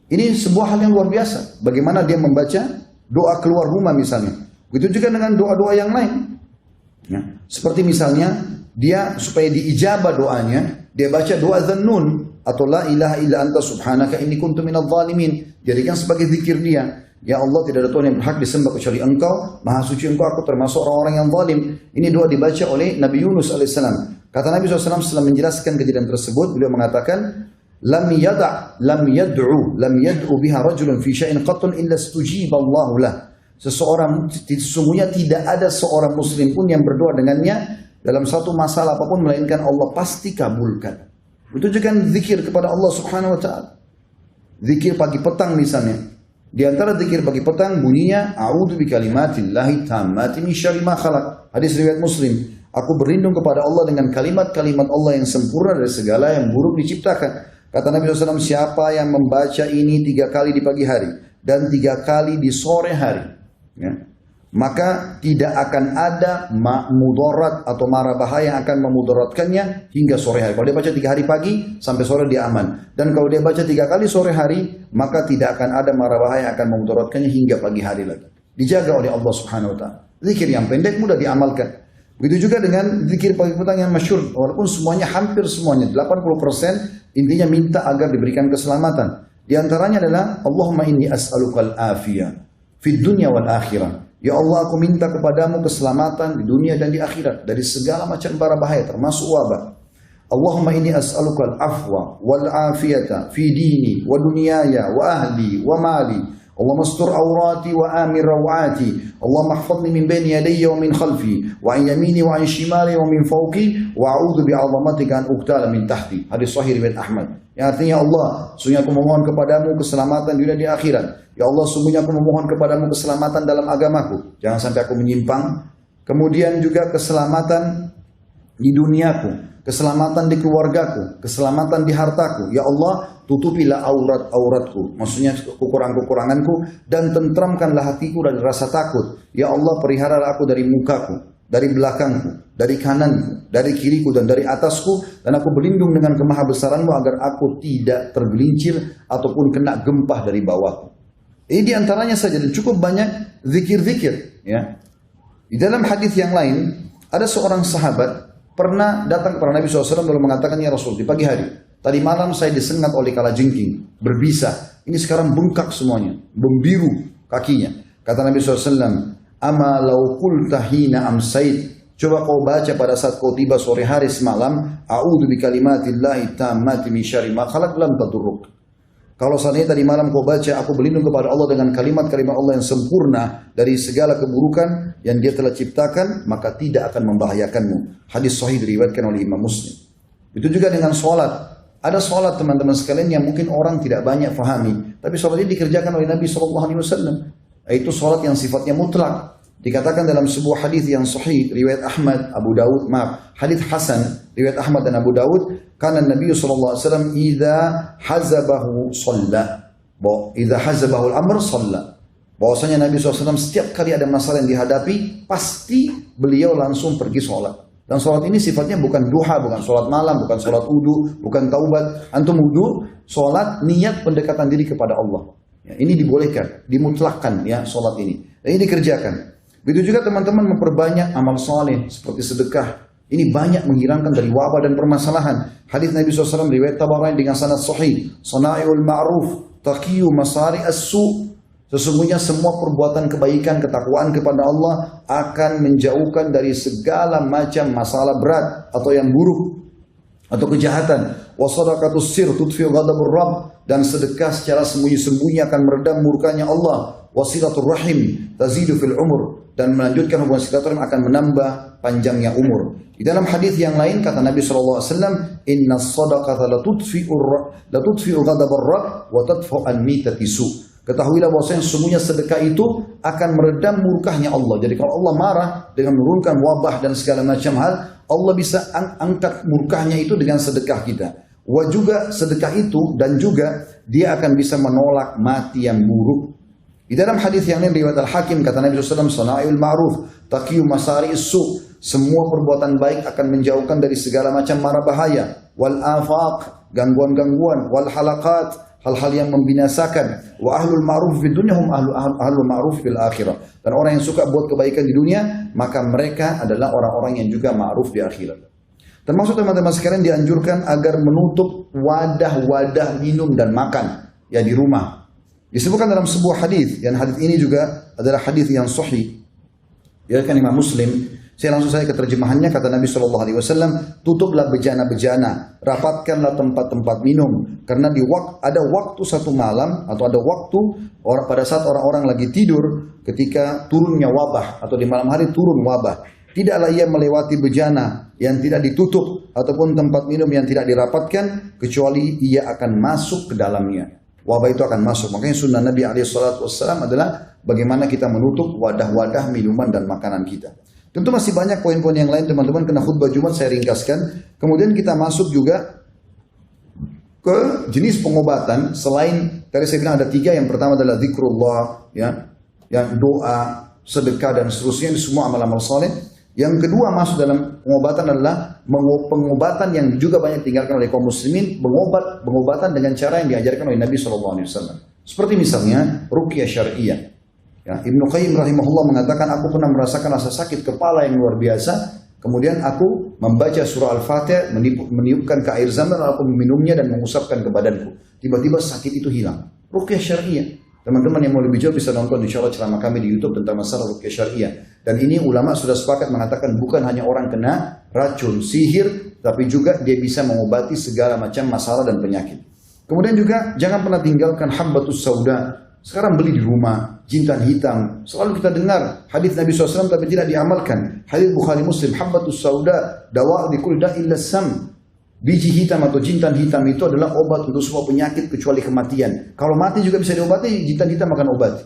Ini sebuah hal yang luar biasa. Bagaimana dia membaca doa keluar rumah misalnya. Begitu juga dengan doa-doa yang lain. Ya. Seperti misalnya dia supaya diijabah doanya, dia baca doa Dzannun atau la ilaha illa anta subhanaka inni kuntu minadh dhalimin. Jadikan sebagai zikir dia. Ya Allah, tidak ada Tuhan yang berhak disembah kecuali Engkau, Maha Suci Engkau, aku termasuk orang-orang yang zalim. Ini doa dibaca oleh Nabi Yunus alaihissalam. Kata Nabi SAW setelah menjelaskan kejadian tersebut, beliau mengatakan, lam yad'u biha rajulun fi syai'in qattun illa istujiba Allahu lah. Seseorang, sesungguhnya tidak ada seorang muslim pun yang berdoa dengannya dalam satu masalah apapun melainkan Allah pasti kabulkan. Itu juga zikir kepada Allah Subhanahu wa taala. Zikir pagi petang misalnya. Di antara zikir pagi petang bunyinya a'udzu bikalimatillahi tammati min syarri ma khalaq. Hadis riwayat Muslim. Aku berlindung kepada Allah dengan kalimat-kalimat Allah yang sempurna dari segala yang buruk diciptakan. Kata Nabi SAW, siapa yang membaca ini 3 kali di pagi hari dan 3 kali di sore hari, ya, maka tidak akan ada mudarat atau mara bahaya yang akan memudaratkannya hingga sore hari. Kalau dia baca 3 hari pagi sampai sore dia aman. Dan kalau dia baca 3 kali sore hari, maka tidak akan ada mara bahaya yang akan memudaratkannya hingga pagi hari lagi. Dijaga oleh Allah Subhanahu wa taala. Zikir yang pendek mudah diamalkan. Begitu juga dengan zikir pagi petang yang masyhur, walaupun semuanya hampir semuanya 80% intinya minta agar diberikan keselamatan. Di antaranya adalah Allahumma inni as'alukal afiyah fid dunya wal akhirah. Ya Allah, aku minta kepadamu keselamatan di dunia dan di akhirat dari segala macam bara bahaya termasuk wabah. Allahumma inni as'aluka al-afwa wal-afiyata fi dini wa dunyaya wa ahli wa mali. Allahumma astur awrati wa amir rawati. Allahumma ihfazni min bayni yadayya wa min khalfi wa an yamini wa an shimali wa min fawqi wa a'udzu bi'azamatika an uqtala min tahti. Hadis sahih riwayat Ahmad. Yang artinya, Allah, sungguh aku memohon kepadamu keselamatan dunia di akhirat. Ya Allah, sungguhnya aku memohon kepadamu keselamatan dalam agamaku. Jangan sampai aku menyimpang. Kemudian juga keselamatan di duniaku, keselamatan di keluargaku, keselamatan di hartaku. Ya Allah, tutupilah aurat-auratku, maksudnya kekurangan-kekuranganku, dan tentramkanlah hatiku dari rasa takut. Ya Allah, peliharalah aku dari mukaku, dari belakangku, dari kananku, dari kiriku, dan dari atasku, dan aku berlindung dengan kemahabesaranmu agar aku tidak tergelincir ataupun kena gempah dari bawahku. Ini diantaranya saja, dan cukup banyak zikir-zikir. Ya. Di dalam hadis yang lain, ada seorang sahabat pernah datang kepada Nabi SAW lalu mengatakan, ya Rasul, di pagi hari, tadi malam saya disengat oleh kalajengking, berbisa. Ini sekarang bengkak semuanya, membiru kakinya. Kata Nabi SAW, ama law qulta hina amsait. Coba kau baca pada saat kau tiba sore hari semalam, a'udzu bikalimatillahi tammati min syarri ma khalaq lam tadurruk. Kalau seandainya tadi malam kau baca, aku berlindung kepada Allah dengan kalimat-kalimat Allah yang sempurna dari segala keburukan yang Dia telah ciptakan, maka tidak akan membahayakanmu. Hadis sahih diriwayatkan oleh Imam Muslim. Itu juga dengan sholat. Ada sholat teman-teman sekalian yang mungkin orang tidak banyak fahami, tapi sholat ini dikerjakan oleh Nabi SAW. Itu sholat yang sifatnya mutlak. Dikatakan dalam sebuah hadis yang sahih riwayat Ahmad, Abu Daud, hadis Hasan riwayat Ahmad dan Abu Daud, karena Nabi SAW idza hazabahu shalla, idza hazabahu al-amr shalla. Bahwasanya Nabi SAW setiap kali ada masalah yang dihadapi, pasti beliau langsung pergi sholat. Dan sholat ini sifatnya bukan duha, bukan sholat malam, bukan sholat wudu, bukan taubat. Antum wudu, sholat niat pendekatan diri kepada Allah. Ya, ini dibolehkan, dimutlakkan ya sholat ini. Dan ini dikerjakan. Begitu juga teman-teman memperbanyak amal saleh seperti sedekah. Ini banyak menghilangkan dari wabah dan permasalahan. Hadis Nabi SAW riwayat Tabarani dengan sanad sahih. Sana'iul ma'ruf taqiyu masari as-su. Sesungguhnya semua perbuatan kebaikan, ketakwaan kepada Allah akan menjauhkan dari segala macam masalah berat atau yang buruk atau kejahatan. Wa sadaqatus sir tudfi'u ghadabur rabb, dan sedekah secara sembunyi-sembunyi akan meredam murkanya Allah. Wasilatul rahim tazidu fil umur, dan melanjutkan hubungan silaturahim akan menambah panjangnya umur. Di dalam hadis yang lain kata Nabi SAW, inna sadaqata latudfi'u ghadabur rabb wa tadfa'u an-mitati su. Ketahuilah bahwasanya sesungguhnya sedekah itu akan meredam murkahnya Allah. Jadi kalau Allah marah dengan menurunkan wabah dan segala macam hal, Allah bisa angkat murkahnya itu dengan sedekah kita. Wa juga sedekah itu, dan juga dia akan bisa menolak mati yang buruk. Di dalam hadis yang lain riwayat Al-Hakim kata Nabi SAW, sana'il ma'ruf taqiyu masari su. Semua perbuatan baik akan menjauhkan dari segala macam mara bahaya. Wal afaq, gangguan-gangguan. Wal halaqat, hal-hal yang membinasakan. Wa ahlul ma'ruf fid dunya hum ahlul ma'ruf fil akhirah. Dan orang yang suka buat kebaikan di dunia, maka mereka adalah orang-orang yang juga ma'ruf di akhirat. Termasuk teman-teman sekalian dianjurkan agar menutup wadah-wadah minum dan makan ya di rumah. Disebutkan dalam sebuah hadis, dan hadis ini juga adalah hadis yang sahih. Ya kan Imam Muslim. Saya langsung ke terjemahannya, kata Nabi SAW, tutuplah bejana-bejana, rapatkanlah tempat-tempat minum, karena ada waktu satu malam atau ada waktu pada saat orang-orang lagi tidur, ketika turunnya wabah atau di malam hari turun wabah. Tidaklah ia melewati bejana yang tidak ditutup ataupun tempat minum yang tidak dirapatkan, kecuali ia akan masuk ke dalamnya. Wabah itu akan masuk. Makanya sunnah Nabi SAW adalah bagaimana kita menutup wadah-wadah minuman dan makanan kita. Tentu masih banyak poin-poin yang lain teman-teman, kena khutbah Jumat saya ringkaskan. Kemudian kita masuk juga ke jenis pengobatan. Selain tadi saya bilang ada 3, yang pertama adalah zikrullah, ya, yang doa, sedekah dan seterusnya, ini semua amal-amal saleh. Yang kedua masuk dalam pengobatan adalah pengobatan yang juga banyak ditinggalkan oleh kaum muslimin, pengobatan dengan cara yang diajarkan oleh Nabi SAW. Seperti misalnya ruqyah syariah. Ya, Ibnu Qayyim rahimahullah mengatakan, aku pernah merasakan rasa sakit kepala yang luar biasa. Kemudian aku membaca surah Al-Fatihah, meniupkan ke air zam-zam, lalu aku meminumnya dan mengusapkan ke badanku. Tiba-tiba sakit itu hilang. Ruqyah syariah. Teman-teman yang mau lebih jauh bisa nonton insya Allah ceramah kami di YouTube tentang masalah ruqyah syariah. Dan ini ulama sudah sepakat mengatakan bukan hanya orang kena racun, sihir, tapi juga dia bisa mengobati segala macam masalah dan penyakit. Kemudian juga jangan pernah tinggalkan habbatus sauda. Sekarang beli di rumah, jintan hitam. Selalu kita dengar hadis Nabi SAW tapi tidak diamalkan. Hadis Bukhari Muslim, habbatus sauda dawa likul da'il sam. Biji hitam atau jintan hitam itu adalah obat untuk semua penyakit kecuali kematian. Kalau mati juga bisa diobati, jintan hitam akan obati.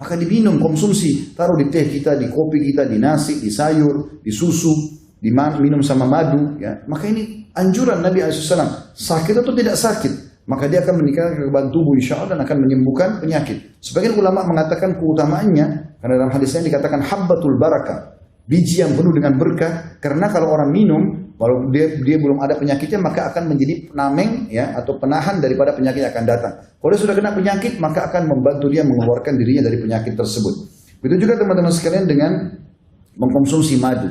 Maka diminum, konsumsi, taruh di teh kita, di kopi kita, di nasi, di sayur, di susu, minum sama madu. Ya. Maka ini anjuran Nabi SAW. Sakit atau tidak sakit, maka dia akan meningkatkan kekebalan tubuh insya Allah dan akan menyembuhkan penyakit. Sebagian ulama mengatakan keutamaannya, karena dalam hadisnya dikatakan habbatul barakah, biji yang penuh dengan berkah. Karena kalau orang minum, kalau dia belum ada penyakitnya, maka akan menjadi penameng ya, atau penahan daripada penyakit yang akan datang. Kalau dia sudah kena penyakit, maka akan membantu dia mengeluarkan dirinya dari penyakit tersebut. Begitu juga teman-teman sekalian dengan mengkonsumsi madu.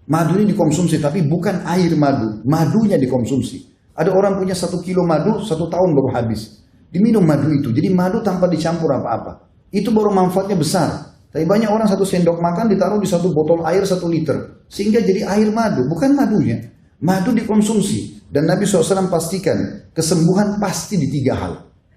Madu ini dikonsumsi, tapi bukan air madu, madunya dikonsumsi. Ada orang punya 1 kilo madu, 1 tahun baru habis. Diminum madu itu, jadi madu tanpa dicampur apa-apa. Itu baru manfaatnya besar. Tapi banyak orang 1 sendok makan ditaruh di 1 botol air 1 liter. Sehingga jadi air madu, bukan madunya. Madu dikonsumsi. Dan Nabi SAW pastikan kesembuhan pasti di 3 hal.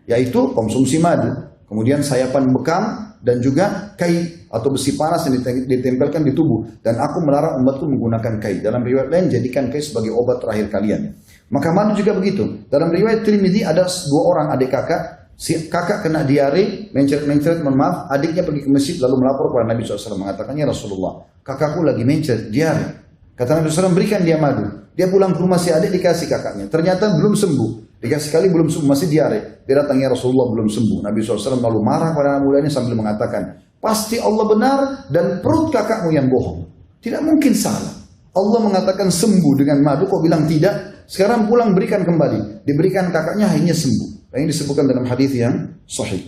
Yaitu konsumsi madu. Kemudian sayapan bekam dan juga kai atau besi panas yang ditempelkan di tubuh. Dan aku melarang umatku menggunakan kai. Dalam riwayat lain, jadikan kai sebagai obat terakhir kalian. Maka madu juga begitu. Dalam riwayat Tirmidzi ada 2 orang adik kakak. Si kakak kena diare, mencret, mohon maaf, adiknya pergi ke masjid lalu melapor kepada Nabi SAW mengatakannya, Rasulullah, kakakku lagi mencret, diare. Kata Nabi SAW, berikan dia madu. Dia pulang ke rumah si adik, dikasih kakaknya. Ternyata belum sembuh. Dikasih kali belum sembuh, masih diare. Dia datangnya Rasulullah belum sembuh. Nabi SAW lalu marah pada anak mudanya sambil mengatakan, pasti Allah benar dan perut kakakmu yang bohong. Tidak mungkin salah. Allah mengatakan sembuh dengan madu, kok bilang tidak? Sekarang pulang berikan kembali. Diberikan kakaknya akhirnya sembuh. Ini disebutkan dalam hadis yang sahih.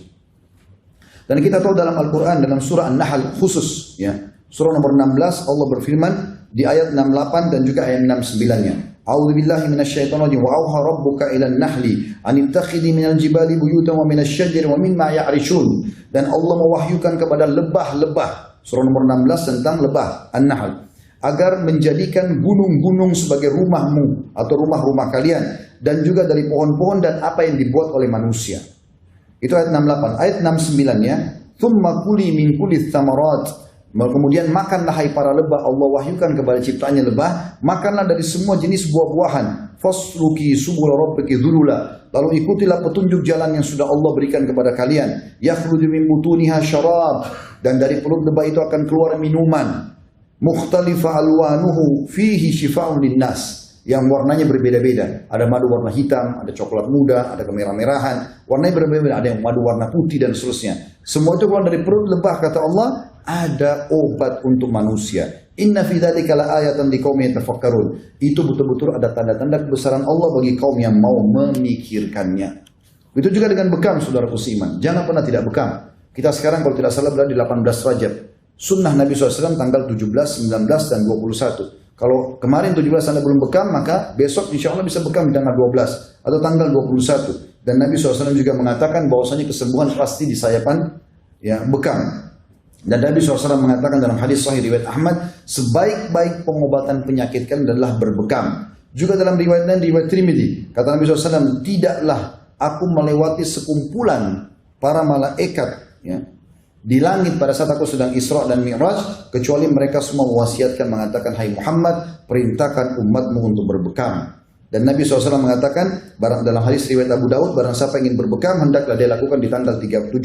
Dan kita tahu dalam Al-Quran, dalam surah An-Nahl khusus, ya, surah nomor 16, Allah berfirman di ayat 68 dan juga ayat 69-nya. A'udzubillahi minasyaitonirrajim. Wa auha rabbuka ilan nahli anittakhidhi minal jibali buyutan wa minasyajari wa mimma ya'rishun. Dan Allah mewahyukan kepada lebah-lebah, surah nomor 16 tentang lebah An-Nahl, agar menjadikan gunung-gunung sebagai rumahmu atau rumah-rumah kalian, dan juga dari pohon-pohon dan apa yang dibuat oleh manusia. Itu ayat 68. Ayat 69-nya, "Tsumma kuli min kulli tsamarat." Kemudian makanlah hai para lebah, Allah wahyukan kepada ciptaannya lebah, makanlah dari semua jenis buah-buahan. Fasluki subul rabbiki dzulula. Lalu ikutilah petunjuk jalan yang sudah Allah berikan kepada kalian. Yakhruju min butuniha syarab. Dan dari perut lebah itu akan keluar minuman. Mukhtalifa alwanuhu fihi shifa'un linnas, yang warnanya berbeda-beda. Ada madu warna hitam, ada coklat muda, ada kemerah-merahan, warnanya berbeda-beda, ada yang madu warna putih dan seterusnya. Semua itu keluar dari perut lebah, kata Allah, ada obat untuk manusia. Inna fi dzalika laayatan liqaumin yatafakkarun. Itu betul-betul ada tanda-tanda kebesaran Allah bagi kaum yang mau memikirkannya. Itu juga dengan bekam, saudaraku seiman. Jangan pernah tidak bekam. Kita sekarang kalau tidak salah berada di 18 Rajab. Sunnah Nabi SAW tanggal 17, 19, dan 21. Kalau kemarin 17 Anda belum bekam, maka besok insya Allah bisa bekam di tanggal 12 atau tanggal 21. Dan Nabi SAW juga mengatakan bahwasanya kesembuhan pasti di sayapan ya, bekam. Dan Nabi SAW mengatakan dalam hadis sahih riwayat Ahmad, sebaik-baik pengobatan penyakit kan adalah berbekam. Juga dalam riwayat lain, riwayat Tirmidzi, kata Nabi SAW, tidaklah aku melewati sekumpulan para malaikat ya, di langit pada saat aku sedang Isra dan Mi'raj, kecuali mereka semua mewasiatkan mengatakan, hai Muhammad, perintahkan umatmu untuk berbekam. Dan Nabi SAW mengatakan, dalam hadis riwayat Abu Daud, barang siapa ingin berbekam, hendaklah dia lakukan di tanggal 17,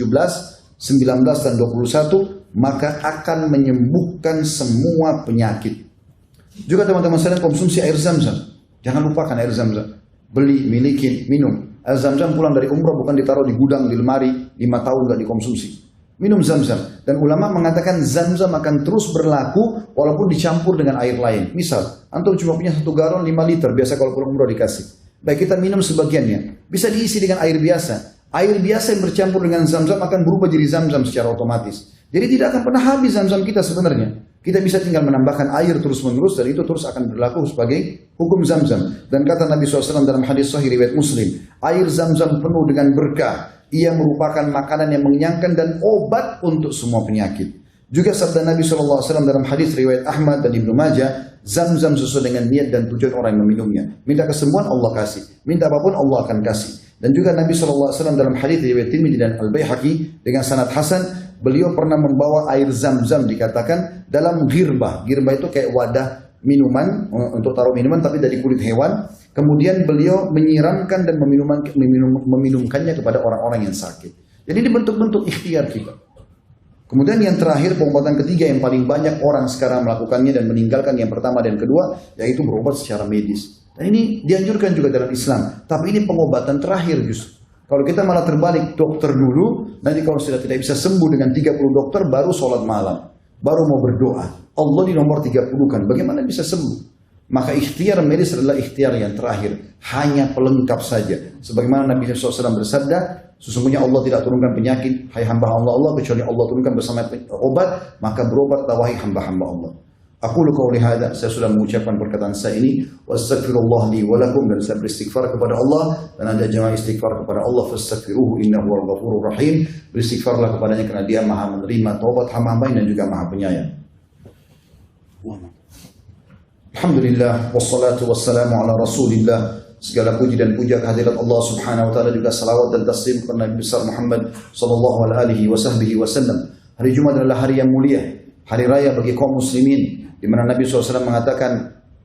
19, dan 21, maka akan menyembuhkan semua penyakit. Juga teman-teman sekalian, konsumsi air zam-zam. Jangan lupakan air zam-zam. Beli, miliki, minum. Air zam-zam pulang dari umrah bukan ditaruh di gudang, di lemari, 5 tahun gak dikonsumsi. Minum zam-zam. Dan ulama mengatakan zam-zam akan terus berlaku walaupun dicampur dengan air lain. Misal, antum cuma punya 1 galon 5 liter, biasa kalau pulang umrah dikasih. Baik, kita minum sebagiannya. Bisa diisi dengan air biasa. Air biasa yang bercampur dengan zam-zam akan berubah jadi zam-zam secara otomatis. Jadi tidak akan pernah habis zam-zam kita sebenarnya. Kita bisa tinggal menambahkan air terus-menerus dan itu terus akan berlaku sebagai hukum zam-zam. Dan kata Nabi SAW dalam hadis sahih riwayat Muslim, air zam-zam penuh dengan berkah. Ia merupakan makanan yang mengenyangkan dan obat untuk semua penyakit. Juga sabda Nabi SAW dalam hadis riwayat Ahmad dan Ibnu Majah, zam-zam sesuai dengan niat dan tujuan orang yang meminumnya. Minta kesembuhan Allah kasih, minta apapun Allah akan kasih. Dan juga Nabi SAW dalam hadis riwayat Tirmidzi dan Al-Baihaqi dengan sanad hasan, beliau pernah membawa air zam-zam dikatakan dalam girbah. Girbah itu kayak wadah minuman untuk taruh minuman tapi dari kulit hewan. Kemudian beliau menyiramkan dan meminumkannya kepada orang-orang yang sakit. Jadi ini bentuk-bentuk ikhtiar kita. Kemudian yang terakhir, pengobatan ketiga yang paling banyak orang sekarang melakukannya dan meninggalkan yang pertama dan kedua, yaitu berobat secara medis. Dan ini dianjurkan juga dalam Islam. Tapi ini pengobatan terakhir justru. Kalau kita malah terbalik, dokter dulu, nanti kalau sudah tidak bisa sembuh dengan 30 dokter, baru sholat malam. Baru mau berdoa. Allah di nomor 30 kan, bagaimana bisa sembuh? Maka ikhtiar medis adalah ikhtiar yang terakhir. Hanya pelengkap saja. Sebagaimana Nabi SAW bersabda, sesungguhnya Allah tidak turunkan penyakit, hai hamba Allah, kecuali Allah turunkan bersama obat, maka berobat wahai hamba-hamba Allah. Aku qauli hadza, saya sudah mengucapkan perkataan saya ini, wastaghfirullah li wa lakum, dan saya beristighfar kepada Allah, dan Anda jangan istighfar kepada Allah, fastaghfiruhu innahu huwal ghafurur rahim. Beristighfarlah kepadanya karena Dia Maha menerima taubat hamba-hamba dan juga Maha penyayang. Alhamdulillah, wassalatu wassalamu ala Rasulillah. Segala puji dan puja kehadirat Allah Subhanahu wa taala, juga salawat dan taslim kepada Nabi besar Muhammad sallallahu alaihi wasallam. Hari Jumat adalah hari yang mulia, hari raya bagi kaum muslimin, di mana Nabi SAW mengatakan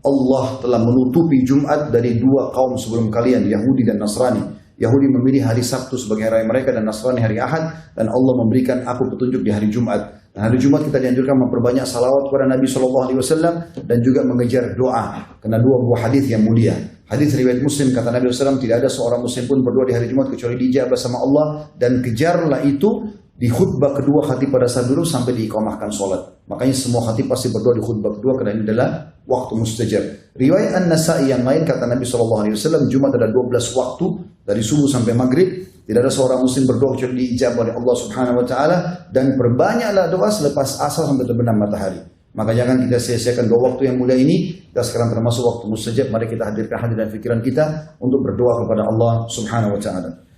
Allah telah menutupi Jumat dari dua kaum sebelum kalian, Yahudi dan Nasrani. Yahudi memilih hari Sabtu sebagai hari mereka dan Nasrani hari Ahad, dan Allah memberikan aku petunjuk di hari Jumat. Dan hari Jumat kita dianjurkan memperbanyak salawat kepada Nabi SAW dan juga mengejar doa, karena dua buah hadis yang mulia. Hadis riwayat Muslim, kata Nabi SAW, tidak ada seorang muslim pun berdoa di hari Jumat kecuali diijabah sama Allah, dan kejarlah itu di khutbah kedua khatib pada saat dulu sampai diiqamahkan sholat. Makanya semua khatib pasti berdoa di khutbah kedua karena ini adalah waktu mustajab. Riwayat An-Nasa'i yang lain, kata Nabi SAW, Jumat ada 12 waktu dari subuh sampai maghrib. Tidak ada seorang muslim berdoa kecuali diijabah oleh Allah Subhanahu wa taala, dan perbanyaklah doa selepas asar sampai terbenam matahari. Maka jangan kita sia-siakan dua waktu yang mulia ini. Kita sekarang termasuk waktu mustajab. Mari kita hadirkan hati dan pikiran kita untuk berdoa kepada Allah Subhanahu wa taala.